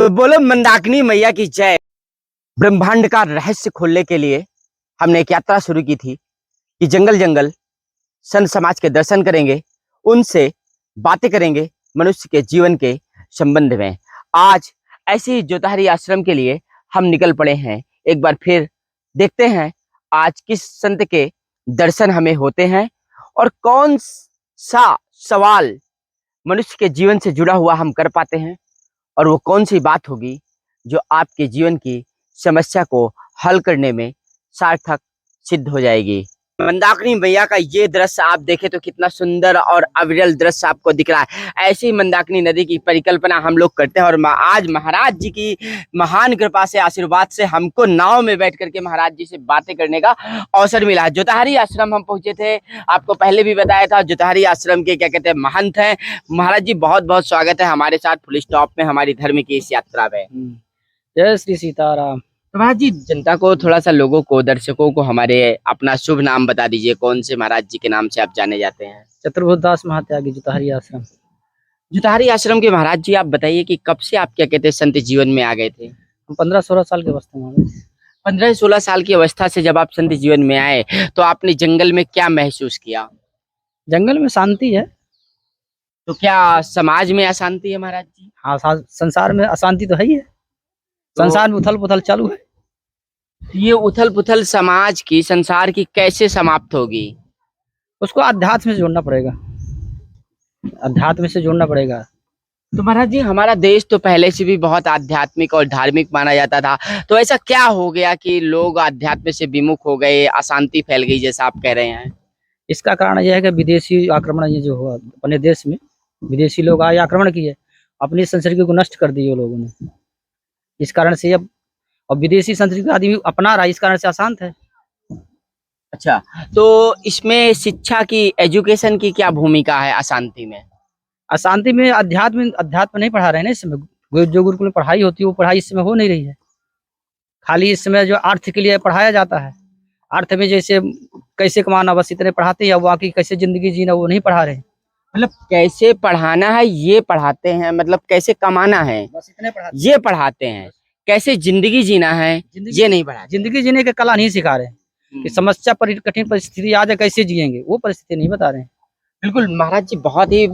तो बोलो मंदाकिनी मैया की जय। ब्रह्मांड का रहस्य खोलने के लिए हमने एक यात्रा शुरू की थी कि जंगल जंगल संत समाज के दर्शन करेंगे, उनसे बातें करेंगे मनुष्य के जीवन के संबंध में। आज ऐसे ही जोताहारी आश्रम के लिए हम निकल पड़े हैं। एक बार फिर देखते हैं आज किस संत के दर्शन हमें होते हैं और कौन सा सवाल मनुष्य के जीवन से जुड़ा हुआ हम कर पाते हैं, और वो कौन सी बात होगी जो आपके जीवन की समस्या को हल करने में सार्थक सिद्ध हो जाएगी। मंदाकिनी मैया का ये दृश्य आप देखें तो कितना सुंदर और अविरल दृश्य आपको दिख रहा है। ऐसी मंदाकिनी नदी की परिकल्पना हम लोग करते हैं और आज महाराज जी की महान कृपा से, आशीर्वाद से हमको नाव में बैठ करके महाराज जी से बातें करने का अवसर मिला। जोताहारी आश्रम हम पहुंचे थे, आपको पहले भी बताया था। जोताहारी आश्रम के क्या कहते हैं महंत हैं। महाराज जी बहुत बहुत स्वागत है हमारे साथ फुल स्टॉप में हमारी धर्म की इस यात्रा में। जय श्री सीताराम। महाराज जी जनता को, थोड़ा सा लोगों को, दर्शकों को हमारे अपना शुभ नाम बता दीजिए। कौन से महाराज जी के नाम से आप जाने जाते हैं? चतुर्भुज दास महात्यागी, जोताहारी आश्रम। जोताहारी आश्रम के महाराज जी आप बताइए कि कब से आप क्या कहते हैं संत जीवन में आ गए थे? हम 15-16 साल के अवस्था में आ गए। 15-16 साल की अवस्था से जब आप संत जीवन में आए तो आपने जंगल में क्या महसूस किया? जंगल में शांति है। तो क्या समाज में अशांति है महाराज जी? हाँ, संसार में अशांति तो है ही है। संसार में उथल पुथल चालू है। ये उथल पुथल समाज की, संसार की कैसे समाप्त होगी? उसको अध्यात्म से जोड़ना पड़ेगा, अध्यात्म से जोड़ना पड़ेगा। तो महाराज जी हमारा देश तो पहले से भी बहुत आध्यात्मिक और धार्मिक माना जाता था, तो ऐसा क्या हो गया कि लोग अध्यात्म से विमुख हो गए, अशांति फैल गई जैसा आप कह रहे हैं? इसका कारण यह है कि विदेशी आक्रमण ये जो हुआ अपने देश में, विदेशी लोग आए, आक्रमण किए, अपनी संस्कृति को नष्ट कर दी लोगों ने। इस कारण से अब विदेशी संस्कृति आदमी अपना रहा है, इस कारण से अशांत है। अच्छा, तो इसमें शिक्षा की, एजुकेशन की क्या भूमिका है अशांति में? अशांति में अध्यात्म नहीं पढ़ा रहे हैं ना इस समय। जो गुरुकुल में पढ़ाई होती है वो पढ़ाई इस समय हो नहीं रही है। खाली इस समय जो अर्थ के लिए पढ़ाया जाता है, अर्थ में जैसे कैसे कमाना बस इतने पढ़ाते हैं, बाकी कैसे जिंदगी जीना वो नहीं पढ़ा रहे। मतलब कैसे पढ़ाना है ये पढ़ाते हैं, मतलब कैसे कमाना है बस इतने पढ़ाते ये पढ़ाते हैं, कैसे जिंदगी जीना है ये नहीं पढ़ाते। जिंदगी जीने की कला नहीं सिखा रहे हैं कि समस्या पर कठिन परिस्थिति आ जाए कैसे जिएंगे, वो परिस्थिति नहीं बता रहे हैं। बिल्कुल महाराज जी, बहुत ही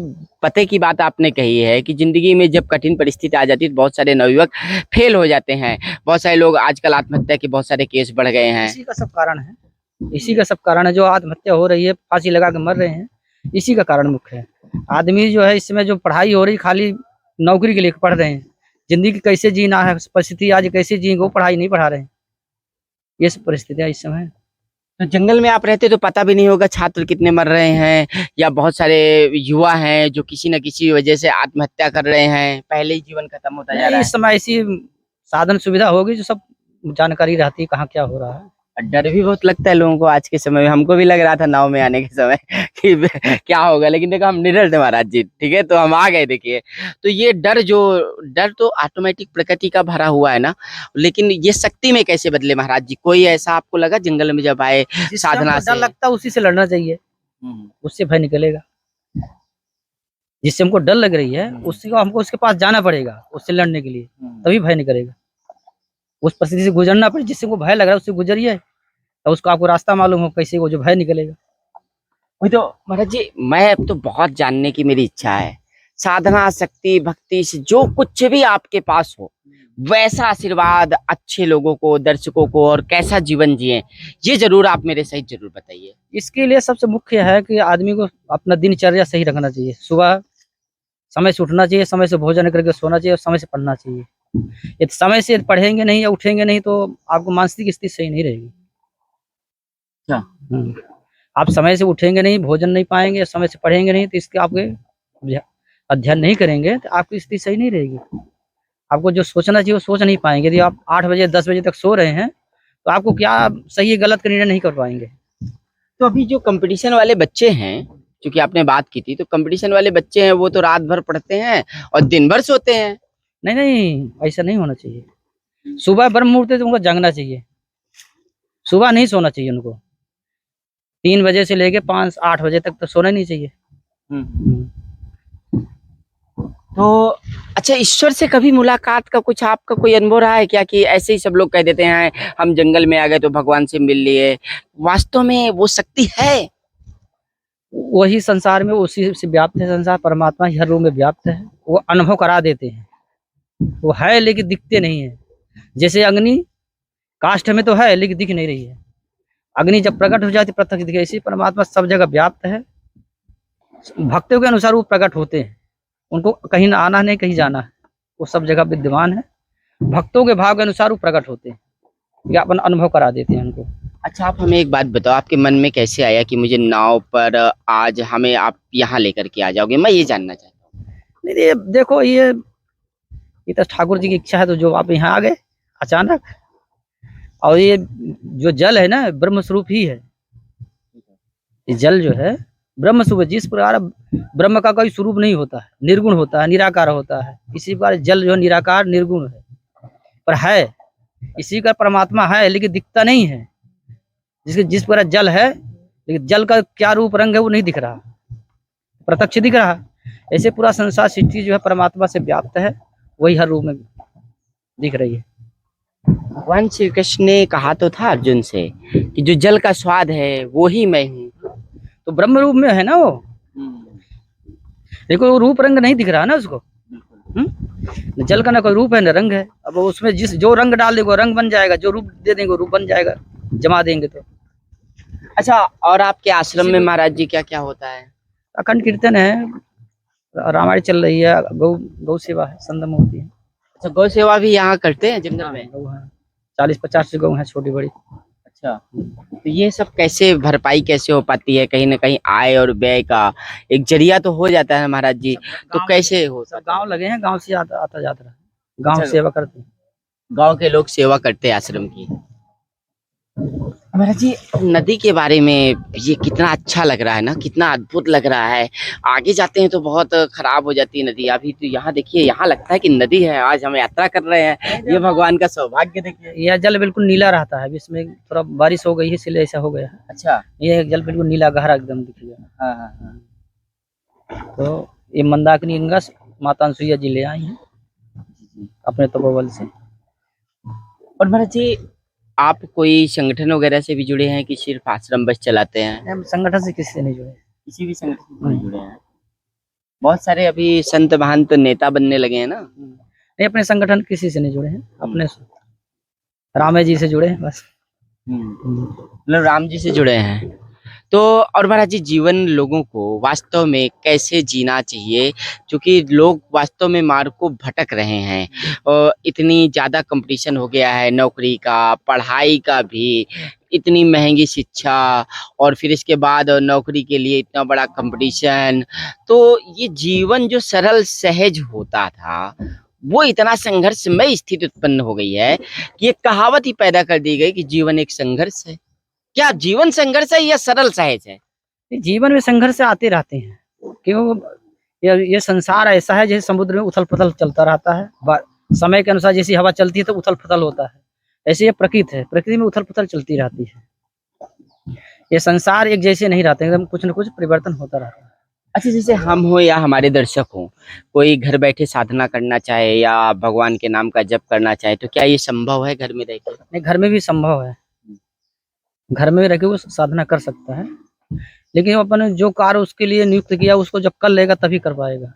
पते की बात आपने कही है कि जिंदगी में जब कठिन परिस्थिति आ जाती है तो बहुत सारे नवयुवक फेल हो जाते हैं। बहुत सारे लोग आजकल आत्महत्या के बहुत सारे केस बढ़ गए हैं। इसी का सब कारण है, इसी का सब कारण है। जो आत्महत्या हो रही है, फांसी लगा के मर रहे हैं, इसी का कारण मुख्य है। आदमी जो है इसमें जो पढ़ाई हो रही खाली नौकरी के लिए पढ़ रहे हैं, जिंदगी कैसे जीना है, परिस्थिति आज कैसे जिएंगे वो पढ़ाई नहीं पढ़ा रहे हैं। ये सब परिस्थितियां इस समय। तो जंगल में आप रहते तो पता भी नहीं होगा छात्र कितने मर रहे हैं, या बहुत सारे युवा हैं जो किसी न किसी वजह से आत्महत्या कर रहे हैं, पहले ही जीवन खत्म होता जा रहा है। इस समय ऐसी साधन सुविधा होगी जो सब जानकारी रहती है कहाँ क्या हो रहा है। डर भी बहुत लगता है लोगों को आज के समय में। हमको भी लग रहा था नाव में आने के समय कि क्या होगा, लेकिन देखो हम निडर थे महाराज जी, ठीक है, तो हम आ गए। देखिए, तो ये डर तो ऑटोमेटिक प्रकृति का भरा हुआ है ना, लेकिन ये शक्ति में कैसे बदले महाराज जी? कोई ऐसा आपको लगा जंगल में जब आए साधना से? डर लगता है उसी से लड़ना चाहिए, उससे भय निकलेगा। जिससे हमको डर लग रही है उससे हमको उसके पास जाना पड़ेगा, उससे लड़ने के लिए, तभी भय निकलेगा। उस परिस्थिति से गुजरना पड़े, जिससे को भय लग रहा है उससे गुजरिए, तो उसको आपको रास्ता मालूम हो कैसे वो जो भय निकलेगा। वही तो महाराज जी, मैं अब तो बहुत जानने की मेरी इच्छा है। साधना, शक्ति, भक्ति से जो कुछ भी आपके पास हो वैसा आशीर्वाद अच्छे लोगों को, दर्शकों को, और कैसा जीवन जिए ये जरूर आप मेरे सहित जरूर बताइए। इसके लिए सबसे मुख्य है कि आदमी को अपना दिनचर्या सही रखना चाहिए। सुबह समय से उठना चाहिए, समय से भोजन करके सोना चाहिए और समय से पढ़ना चाहिए। यदि समय से पढ़ेंगे नहीं या उठेंगे नहीं तो आपको मानसिक स्थिति सही नहीं रहेगी। आप समय से उठेंगे नहीं, भोजन नहीं पाएंगे, समय से पढ़ेंगे नहीं, तो इसके आपके अध्ययन नहीं करेंगे तो आपकी स्थिति सही नहीं रहेगी। आपको जो सोचना चाहिए वो सोच नहीं पाएंगे। यदि आप 8 बजे 10 बजे तक सो रहे हैं तो आपको क्या सही गलत का निर्णय नहीं कर पाएंगे। तो अभी जो कंपटीशन वाले बच्चे हैं, क्योंकि आपने बात की थी, तो कंपटीशन वाले बच्चे हैं वो तो रात भर पढ़ते हैं और दिन भर सोते हैं। नहीं, ऐसा नहीं होना चाहिए। सुबह ब्रह्म मुहूर्त से उनको जागना चाहिए, सुबह नहीं सोना चाहिए उनको। 3 बजे से लेके 5-8 बजे तक तो सोना नहीं चाहिए। तो अच्छा, ईश्वर से कभी मुलाकात का कुछ आपका कोई अनुभव रहा है क्या, कि ऐसे ही सब लोग कह देते हैं हम जंगल में आ गए तो भगवान से मिल लिए, वास्तव में वो शक्ति है? वही संसार में उसी से व्याप्त है, संसार परमात्मा ही हर रूप में व्याप्त है। वो अनुभव करा देते हैं, वो है लेकिन दिखते नहीं है। जैसे अग्नि काष्ठ में तो है लेकिन दिख नहीं रही है, अग्नि जब प्रकट हो जाती प्रत्यक्ष दिखे। इसी परमात्मा सब जगह व्याप्त है, भक्तों के अनुसार वो प्रकट होते हैं, उनको कहीं ना आना नहीं कहीं जाना है, वो सब जगह विद्यमान है। भक्तों के भाव के अनुसार वो प्रकट होते हैं, या अपन अनुभव करा देते हैं उनको। अच्छा, आप हमें एक बात बताओ, आपके मन में कैसे आया कि मुझे नाव पर आज हमें आप यहाँ लेकर के आ जाओगे, मैं ये जानना चाहता हूँ। नहीं ये देखो, ये तो ठाकुर जी की इच्छा है, तो जो आप यहाँ आ गए अचानक। और ये जो जल है ना ब्रह्म स्वरूप ही है, ये जल जो है ब्रह्म स्वरूप है। जिस प्रकार ब्रह्म का कोई स्वरूप नहीं होता है, निर्गुण होता है, निराकार होता है, इसी प्रकार जल जो है निराकार निर्गुण है, पर है इसी का परमात्मा है लेकिन दिखता नहीं है। जिस प्रकार जल है लेकिन जल का क्या रूप रंग है वो नहीं दिख रहा, प्रत्यक्ष दिख रहा। ऐसे पूरा संसार सृष्टि जो है परमात्मा से व्याप्त है, वही हर रूप में दिख रही है। भगवान श्री कृष्ण ने कहा तो था अर्जुन से कि जो जल का स्वाद है वो ही मैं हूँ। तो ब्रह्म रूप में है ना वो, देखो वो रूप रंग नहीं दिख रहा ना उसको। जल का ना कोई रूप है ना रंग है। अब उसमें जो रंग डाल देंगे वो रंग बन जाएगा, जो रूप दे देंगे वो रूप बन जाएगा, जमा देंगे तो। अच्छा, और आपके आश्रम में महाराज जी क्या क्या होता है? अखंड कीर्तन है, रामायण चल रही है, गौ सेवा है, संदम होती है। अच्छा, गौ सेवा भी यहाँ करते हैं जंगल में? गौ है 40-50 गौ है, छोटी बड़ी। अच्छा, तो ये सब कैसे भरपाई कैसे हो पाती है? कहीं ना कहीं आय और व्यय का एक जरिया तो हो जाता है महाराज जी, तो कैसे हो? सब गांव लगे हैं, गांव से आता जाता रहा, गांव सेवा करते हैं, गांव के लोग सेवा करते हैं आश्रम की। महाराज जी, नदी के बारे में ये कितना अच्छा लग रहा है ना, कितना अद्भुत लग रहा है। आगे जाते हैं तो बहुत खराब हो जाती है नदी। अभी तो यहाँ देखिए, यहाँ लगता है कि नदी है। आज हम यात्रा कर रहे हैं, ये भगवान का सौभाग्य देखिए। यह जल बिल्कुल नीला रहता है, इसमें थोड़ा बारिश हो गई है इसलिए ऐसा हो गया है। अच्छा, ये जल बिल्कुल नीला गहरा एकदम दिख गया। हाँ हाँ हाँ। तो ये मंदाकिनी गंगा माता अनसुईया जी ले आई हैं अपने तपोबल से। और महाराज जी, आप कोई संगठन वगैरह से भी जुड़े हैं कि सिर्फ आश्रम बस चलाते हैं? हम संगठन से किसी से नहीं जुड़े, किसी भी संगठन से नहीं जुड़े हैं? बहुत सारे अभी संत महंत नेता बनने लगे हैं ना। नहीं अपने संगठन किसी से नहीं जुड़े हैं, अपने रामे जी से जुड़े हैं बस। मतलब राम जी से जुड़े हैं। तो और महाराज जी, जीवन लोगों को वास्तव में कैसे जीना चाहिए, क्योंकि लोग वास्तव में मार्ग को भटक रहे हैं और इतनी ज़्यादा कंपटीशन हो गया है, नौकरी का, पढ़ाई का भी, इतनी महंगी शिक्षा, और फिर इसके बाद नौकरी के लिए इतना बड़ा कंपटीशन। तो ये जीवन जो सरल सहज होता था वो इतना संघर्षमय स्थिति उत्पन्न हो गई है कि एक कहावत ही पैदा कर दी गई कि जीवन एक संघर्ष है। क्या जीवन संघर्ष है या सरल सहज है? जीवन में संघर्ष आते रहते हैं, क्यों ये संसार ऐसा है जैसे समुद्र में उथल पुथल चलता रहता है, समय के अनुसार जैसी हवा चलती है तो उथल पुथल होता है, ऐसे ये प्रकृति है, प्रकृति में उथल पुथल चलती रहती है। ये संसार एक जैसे नहीं रहते, एकदम कुछ न कुछ परिवर्तन होता रहता है। अच्छा, जैसे हम हो या हमारे दर्शक हो, कोई घर बैठे साधना करना चाहे या भगवान के नाम का जप करना चाहे, तो क्या ये संभव है घर में रह के? नहीं, घर में भी संभव है, घर में रह के वो साधना कर सकता है, लेकिन अपन जो कार्य उसके लिए नियुक्त किया उसको जब कर लेगा तभी कर पाएगा।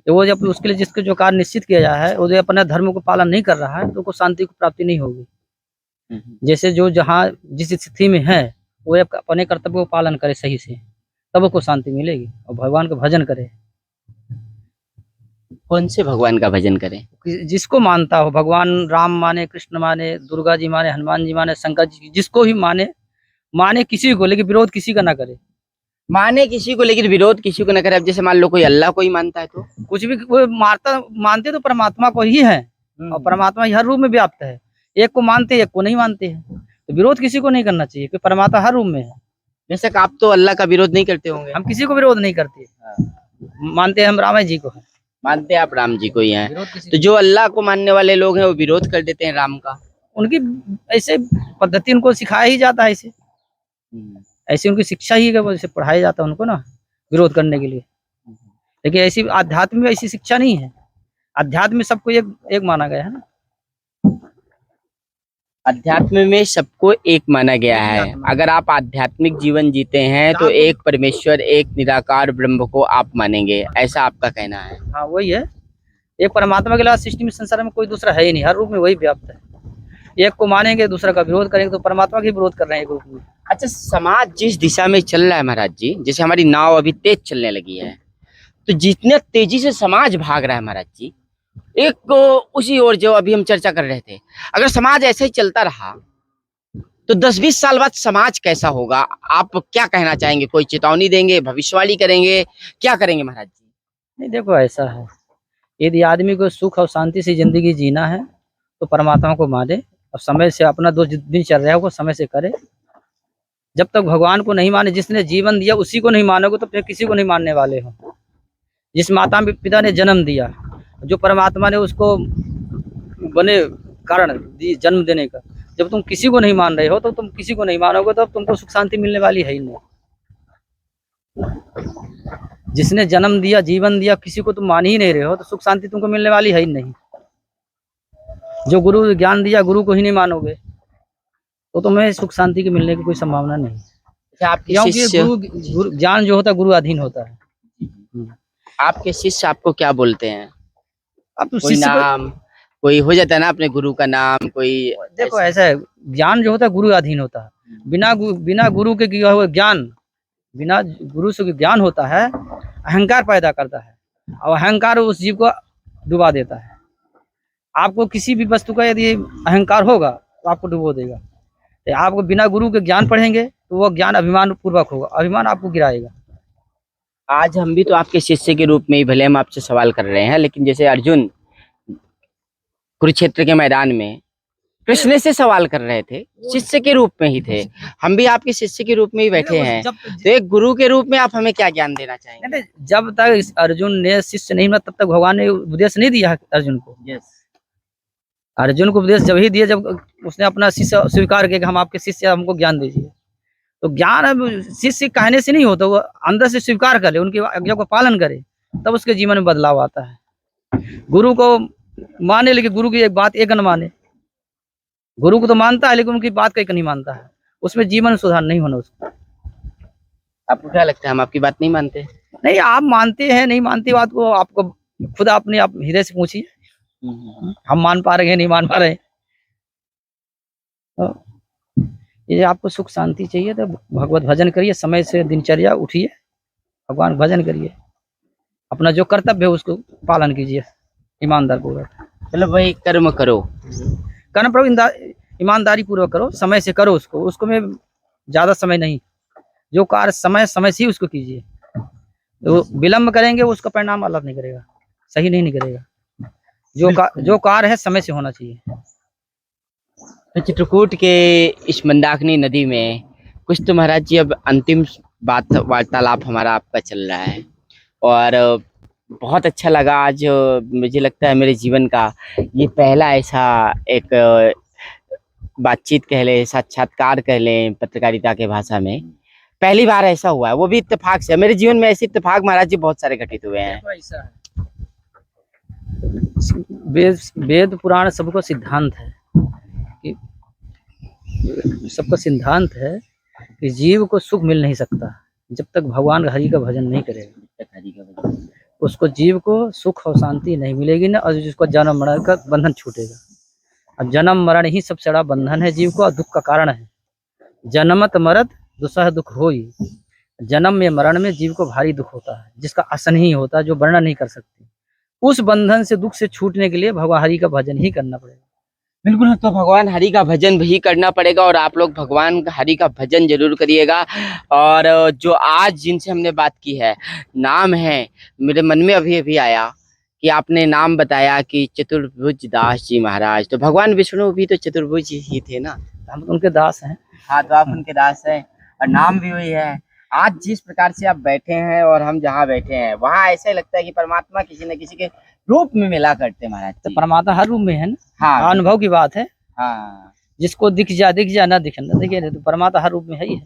तो वो जब उसके लिए जिसके जो कार्य निश्चित किया जाए है, वो जो अपने धर्म को पालन नहीं कर रहा है तो उसको शांति को प्राप्ति नहीं होगी। जैसे जो जहाँ जिस स्थिति में है वो अपने कर्तव्य को पालन करे सही से, तब उसको शांति मिलेगी, और भगवान का भजन करे। कौन से भगवान का भजन करें? जिसको मानता हो, भगवान राम माने, कृष्ण माने, दुर्गा जी माने, हनुमान जी माने, शंकर जी, जिसको भी माने किसी को, लेकिन विरोध किसी का ना करे। माने किसी को लेकिन विरोध किसी को न करे। अब जैसे मान लो कोई अल्लाह को ही मानता है तो कुछ भी वो मानते तो परमात्मा को ही है, और परमात्मा ही हर रूप में व्याप्त है। एक को मानते एक को नहीं मानते हैं, तो विरोध किसी को नहीं करना चाहिए, क्योंकि परमात्मा हर रूप में है। बेशक आप तो अल्लाह का विरोध नहीं करते होंगे। हम किसी को विरोध नहीं करते, मानते हैं हम राम जी को है, मानते हैं आप राम जी को ही हैं। तो जो अल्लाह को मानने वाले लोग हैं वो विरोध कर देते हैं राम का। उनकी ऐसे पद्धति उनको सिखाया ही जाता है, ऐसे उनकी शिक्षा ही है, वो ऐसे पढ़ाया जाता है उनको ना विरोध करने के लिए। लेकिन ऐसी आध्यात्म में ऐसी शिक्षा नहीं है। अध्यात्म में सबको एक माना गया है ना। अध्यात्म में सबको एक माना गया है। अगर आप आध्यात्मिक जीवन जीते हैं तो एक परमेश्वर, एक निराकार ब्रह्म को आप मानेंगे, ऐसा आपका कहना है। हाँ वही है, एक परमात्मा के अलावा सृष्टि में संसार में कोई दूसरा है ही नहीं, हर रूप में वही व्याप्त है। एक को मानेंगे दूसरा का विरोध करेंगे तो परमात्मा का विरोध कर रहे हैं एक रूप में। अच्छा, समाज जिस दिशा में चल रहा है महाराज जी, जैसे हमारी नाव अभी तेज चलने लगी है, तो जितने तेजी से समाज भाग रहा है महाराज जी, एक उसी ओर जो अभी हम चर्चा कर रहे थे, अगर समाज ऐसे ही चलता रहा तो 10-20 साल बाद समाज कैसा होगा? आप क्या कहना चाहेंगे? कोई चेतावनी देंगे, भविष्यवाणी करेंगे, क्या करेंगे महाराज जी? नहीं देखो ऐसा है, यदि आदमी को सुख और शांति से जिंदगी जीना है तो परमात्मा को माने और समय से अपना जो दिन चल रहा है वो समय से करे। जब तक भगवान को नहीं माने, जिसने जीवन दिया उसी को नहीं मानोगे तो फिर किसी को नहीं मानने वाले हो। जिस माता पिता ने जन्म दिया, जो परमात्मा ने उसको बने कारण दी जन्म देने का, जब तुम किसी को नहीं मान रहे हो तो तुम किसी को नहीं मानोगे तो तुमको सुख शांति मिलने वाली है ही नहीं। जिसने जन्म दिया, जीवन दिया, किसी को तुम मान ही नहीं रहे हो तो सुख शांति तुमको मिलने वाली है ही नहीं। जो गुरु ज्ञान दिया, गुरु को ही नहीं मानोगे तो तुम्हें सुख शांति के मिलने की कोई संभावना नहीं। क्योंकि गुरु ज्ञान जो होता है गुरु अधीन होता है। आपके शिष्य आपको क्या बोलते हैं? अब तो कोई नाम कोई हो जाता है ना अपने गुरु का नाम, कोई देखो ऐसा है, ज्ञान जो होता है गुरु अधीन होता है। बिना गुरु के किया हुआ ज्ञान, बिना गुरु से ज्ञान होता है, अहंकार पैदा करता है और अहंकार उस जीव को डुबा देता है। आपको किसी भी वस्तु का यदि अहंकार होगा तो आपको डुबो देगा। तो आपको बिना गुरु के ज्ञान पढ़ेंगे तो वो ज्ञान अभिमान पूर्वक होगा, अभिमान आपको गिराएगा। आज हम भी तो आपके शिष्य के रूप में ही, भले हम आपसे सवाल कर रहे हैं, लेकिन जैसे अर्जुन कुरुक्षेत्र के मैदान में कृष्ण से सवाल कर रहे थे, शिष्य के रूप में ही थे, हम भी आपके शिष्य के रूप में ही बैठे हैं। तो एक गुरु के रूप में आप हमें क्या ज्ञान देना चाहेंगे? जब तक अर्जुन ने शिष्य नहीं बना तब तक भगवान ने उपदेश नहीं दिया अर्जुन को। अर्जुन को उपदेश जब ही दिया जब उसने अपना शिष्य स्वीकार किया कि हम आपके शिष्य, हमको ज्ञान दीजिए। तो ज्ञान अब शिष्य कहने से नहीं होता, वो अंदर से स्वीकार करे, उनकी आज्ञा को पालन करे, तब उसके जीवन में बदलाव आता है। गुरु को माने लेकिन गुरु की एक बात एक न माने, गुरु को तो मानता है लेकिन उनकी बात का एक नहीं मानता है, उसमें जीवन सुधार नहीं होना उसको। आपको क्या लगता है हम आपकी बात नहीं मानते? नहीं, आप मानते हैं नहीं मानते बात को आपको खुद अपने आप हृदय से पूछिए, हम मान पा रहे हैं नहीं मान पा रहे हैं। तो ये आपको सुख शांति चाहिए तो भगवत भजन करिए, समय से दिनचर्या उठिए, भगवान भजन करिए, अपना जो कर्तव्य है उसको पालन कीजिए ईमानदार पूर्वक। मतलब वही कर्म करो, कर्म प्रभु ईमानदारी पूर्वक करो, समय से करो उसको में ज्यादा समय नहीं, जो कार्य समय समय से ही उसको कीजिए। तो विलंब करेंगे उसका परिणाम अल्लाह नहीं करेगा, सही नहीं करेगा। जो कार्य है समय से होना चाहिए। तो चित्रकूट के इस मंदाकिनी नदी में कुछ तो महाराज जी अब अंतिम वार्तालाप हमारा आपका चल रहा है और बहुत अच्छा लगा। आज मुझे लगता है मेरे जीवन का ये पहला ऐसा एक बातचीत कह लें, साक्षात्कार कह लें पत्रकारिता के भाषा में, पहली बार ऐसा हुआ है, वो भी इत्तेफाक से। मेरे जीवन में ऐसे इत्तेफाक महाराज जी बहुत सारे घटित हुए हैं। वेद पुराण सबको सिद्धांत है कि सबका सिद्धांत है कि जीव को सुख मिल नहीं सकता जब तक भगवान हरि का भजन नहीं करेगा। उसको जीव को सुख और शांति नहीं मिलेगी ना, और जिसको जन्म मरण का बंधन छूटेगा। अब जन्म मरण ही सबसे बड़ा बंधन है जीव को और दुख का कारण है। जन्मत मरत दुसह दुख होई, जन्म में मरण में जीव को भारी दुख होता है जिसका आसन ही होता है, जो वर्णन नहीं कर सकते। उस बंधन से दुख से छूटने के लिए भगवान हरि का भजन ही करना पड़ेगा। बिल्कुल, तो भगवान हरि का भजन भी करना पड़ेगा और आप लोग भगवान हरि का भजन जरूर करिएगा। और जो आज जिनसे हमने बात की है, नाम है, मेरे मन में अभी अभी आया कि आपने नाम बताया कि चतुर्भुज दास जी महाराज, तो भगवान विष्णु भी तो चतुर्भुज ही थे ना, हम तो उनके दास हैं। हाँ, तो आप उनके दास हैं और नाम भी वही है। आज जिस प्रकार से आप बैठे हैं और हम जहाँ बैठे हैं वहाँ ऐसा ही लगता है कि परमात्मा किसी न किसी के रूप में मिला करते महाराज। तो परमात्मा हर रूप में है ना। हाँ, अनुभव की बात है। हाँ, जिसको दिख जा ना दिखे ना दिखे, तो परमात्मा हर रूप में है ही है।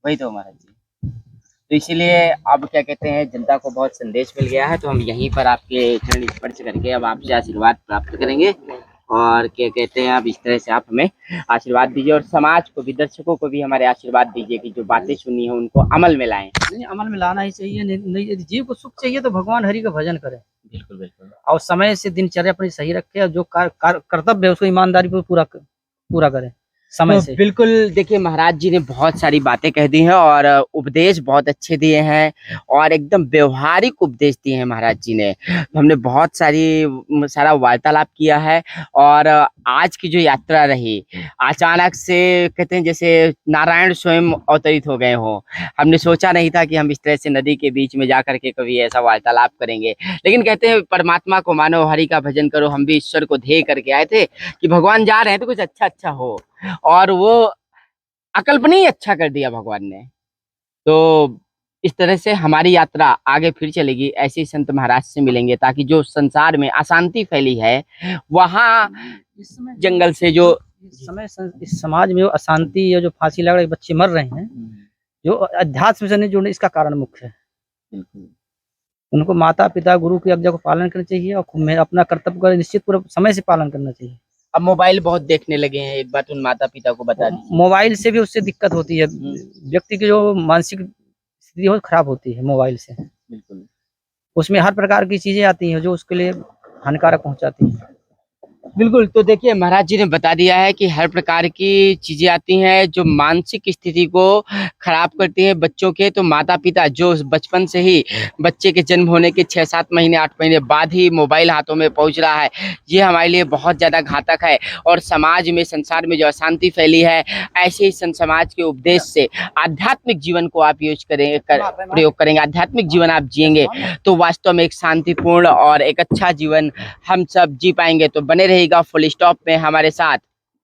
वही तो महाराज जी। तो इसीलिए अब क्या कहते हैं, जनता को बहुत संदेश मिल गया है, तो हम यहीं पर आपके चरण स्पर्श करके अब आपसे आशीर्वाद प्राप्त करेंगे। और क्या कहते हैं, अब इस तरह से आप हमें आशीर्वाद दीजिए और समाज को भी, दर्शकों को भी हमारे आशीर्वाद दीजिए कि जो बातें सुनी है उनको अमल में लाएं। नहीं, अमल में लाना ही चाहिए। नहीं, यदि जीव को सुख चाहिए तो भगवान हरि का भजन करे बिल्कुल बिल्कुल। और समय से दिनचर्या अपनी सही रखे और जो कर्तव्य है उसको ईमानदारी पूरा करे समय से। बिल्कुल, देखिए महाराज जी ने बहुत सारी बातें कह दी हैं और उपदेश बहुत अच्छे दिए हैं और एकदम व्यवहारिक उपदेश दिए हैं महाराज जी ने। हमने बहुत सारा वार्तालाप किया है और आज की जो यात्रा रही, अचानक से कहते हैं जैसे नारायण स्वयं अवतरित हो गए हों। हमने सोचा नहीं था कि हम इस तरह से नदी के बीच में जा करके कभी ऐसा वार्तालाप करेंगे, लेकिन कहते हैं परमात्मा को मानो, हरि का भजन करो। हम भी ईश्वर को ध्येय करके आए थे कि भगवान जा रहे हैं तो कुछ अच्छा हो, और वो अकल्पनीय अच्छा कर दिया भगवान ने। तो इस तरह से हमारी यात्रा आगे फिर चलेगी, ऐसे ही संत महाराज से मिलेंगे ताकि जो संसार में अशांति फैली है वहाँ इस समय जंगल से जो इस समाज में जो अशांति या जो फांसी लग रही, बच्चे मर रहे हैं, जो अध्यात्म से नहीं जुड़ने, इसका कारण मुख्य है। उनको माता पिता गुरु की आज्ञा को पालन करना चाहिए और अपना कर्तव्य का निश्चित पूरा समय से पालन करना चाहिए। अब मोबाइल बहुत देखने लगे हैं, एक बात उन माता पिता को बता दीजिए। मोबाइल से भी उससे दिक्कत होती है, व्यक्ति की जो मानसिक स्थिति हो खराब होती है मोबाइल से। बिल्कुल, उसमें हर प्रकार की चीजें आती हैं जो उसके लिए हानिकारक पहुंचाती हैं। बिल्कुल। तो देखिए महाराज जी ने बता दिया है कि हर प्रकार की चीजें आती हैं जो मानसिक स्थिति को खराब करती हैं बच्चों के। तो माता पिता जो बचपन से ही, बच्चे के जन्म होने के 6-7 महीने 8 महीने बाद ही मोबाइल हाथों में पहुंच रहा है, ये हमारे लिए बहुत ज़्यादा घातक है। और समाज में, संसार में जो अशांति फैली है, ऐसे ही संत समाज के उपदेश से आध्यात्मिक जीवन को आप प्रयोग करेंगे, आध्यात्मिक जीवन आप जिएंगे तो वास्तव में एक शांतिपूर्ण और एक अच्छा जीवन हम सब जी पाएंगे। तो बने रहिएगा फुल स्टॉप में हमारे साथ।